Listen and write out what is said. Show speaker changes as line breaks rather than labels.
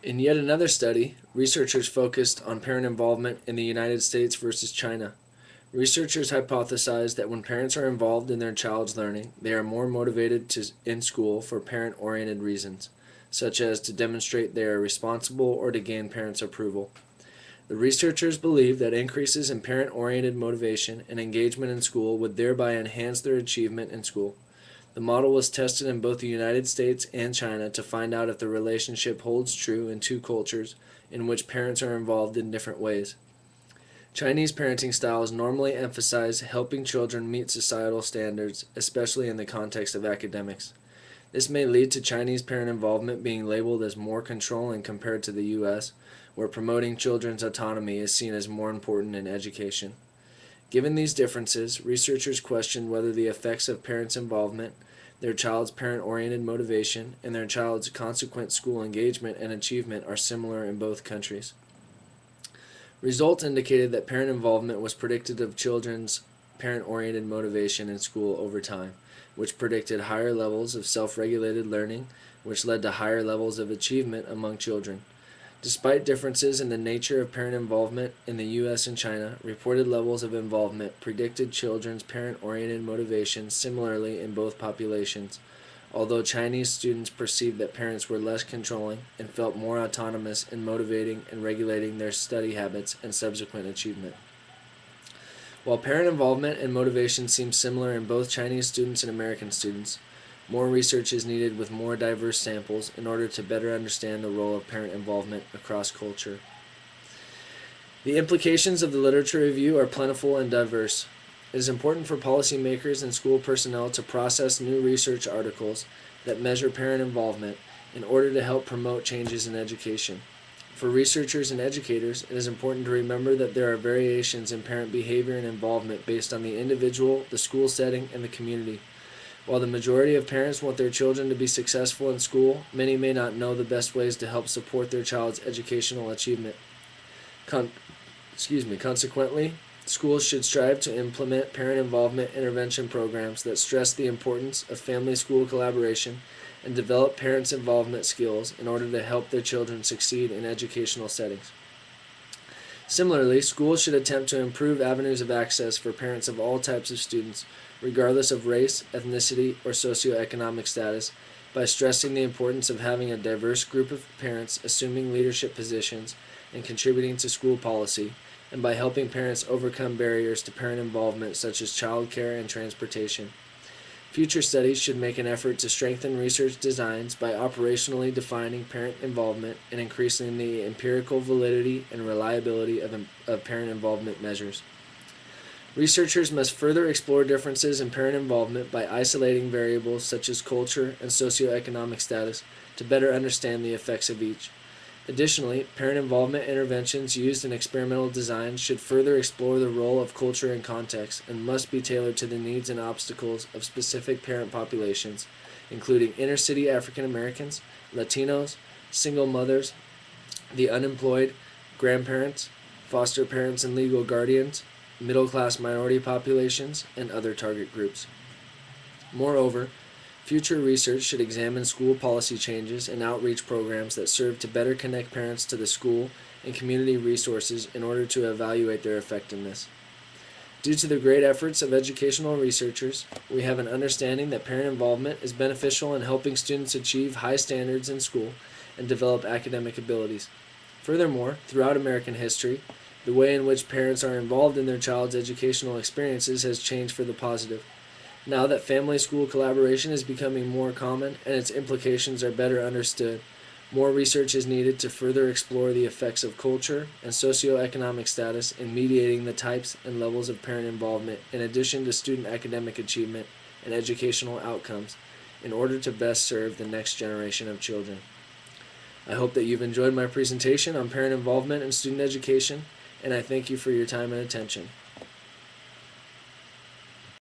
In yet another study, researchers focused on parent involvement in the United States versus China. Researchers hypothesized that when parents are involved in their child's learning, they are more motivated in school for parent-oriented reasons, such as to demonstrate they are responsible or to gain parents' approval. The researchers believe that increases in parent-oriented motivation and engagement in school would thereby enhance their achievement in school. The model was tested in both the United States and China to find out if the relationship holds true in two cultures in which parents are involved in different ways. Chinese parenting styles normally emphasize helping children meet societal standards, especially in the context of academics. This may lead to Chinese parent involvement being labeled as more controlling compared to the U.S., where promoting children's autonomy is seen as more important in education. Given these differences, researchers questioned whether the effects of parents' involvement, their child's parent-oriented motivation, and their child's consequent school engagement and achievement are similar in both countries. Results indicated that parent involvement was predictive of children's parent-oriented motivation in school over time, which predicted higher levels of self-regulated learning, which led to higher levels of achievement among children. Despite differences in the nature of parent involvement in the U.S. and China, reported levels of involvement predicted children's parent-oriented motivation similarly in both populations, although Chinese students perceived that parents were less controlling and felt more autonomous in motivating and regulating their study habits and subsequent achievement. While parent involvement and motivation seem similar in both Chinese students and American students, more research is needed with more diverse samples in order to better understand the role of parent involvement across culture. The implications of the literature review are plentiful and diverse. It is important for policymakers and school personnel to process new research articles that measure parent involvement in order to help promote changes in education. For researchers and educators, it is important to remember that there are variations in parent behavior and involvement based on the individual, the school setting, and the community. While the majority of parents want their children to be successful in school, many may not know the best ways to help support their child's educational achievement. Consequently, schools should strive to implement parent involvement intervention programs that stress the importance of family-school collaboration and develop parents' involvement skills in order to help their children succeed in educational settings. Similarly, schools should attempt to improve avenues of access for parents of all types of students, regardless of race, ethnicity, or socioeconomic status, by stressing the importance of having a diverse group of parents assuming leadership positions and contributing to school policy, and by helping parents overcome barriers to parent involvement such as child care and transportation. Future studies should make an effort to strengthen research designs by operationally defining parent involvement and increasing the empirical validity and reliability of parent involvement measures. Researchers must further explore differences in parent involvement by isolating variables such as culture and socioeconomic status to better understand the effects of each. Additionally, parent involvement interventions used in experimental designs should further explore the role of culture and context and must be tailored to the needs and obstacles of specific parent populations, including inner-city African Americans, Latinos, single mothers, the unemployed, grandparents, foster parents and legal guardians, middle-class minority populations, and other target groups. Moreover, future research should examine school policy changes and outreach programs that serve to better connect parents to the school and community resources in order to evaluate their effectiveness. Due to the great efforts of educational researchers, we have an understanding that parent involvement is beneficial in helping students achieve high standards in school and develop academic abilities. Furthermore, throughout American history, the way in which parents are involved in their child's educational experiences has changed for the positive. Now that family-school collaboration is becoming more common and its implications are better understood, more research is needed to further explore the effects of culture and socioeconomic status in mediating the types and levels of parent involvement in addition to student academic achievement and educational outcomes in order to best serve the next generation of children. I hope that you've enjoyed my presentation on parent involvement in student education, and I thank you for your time and attention.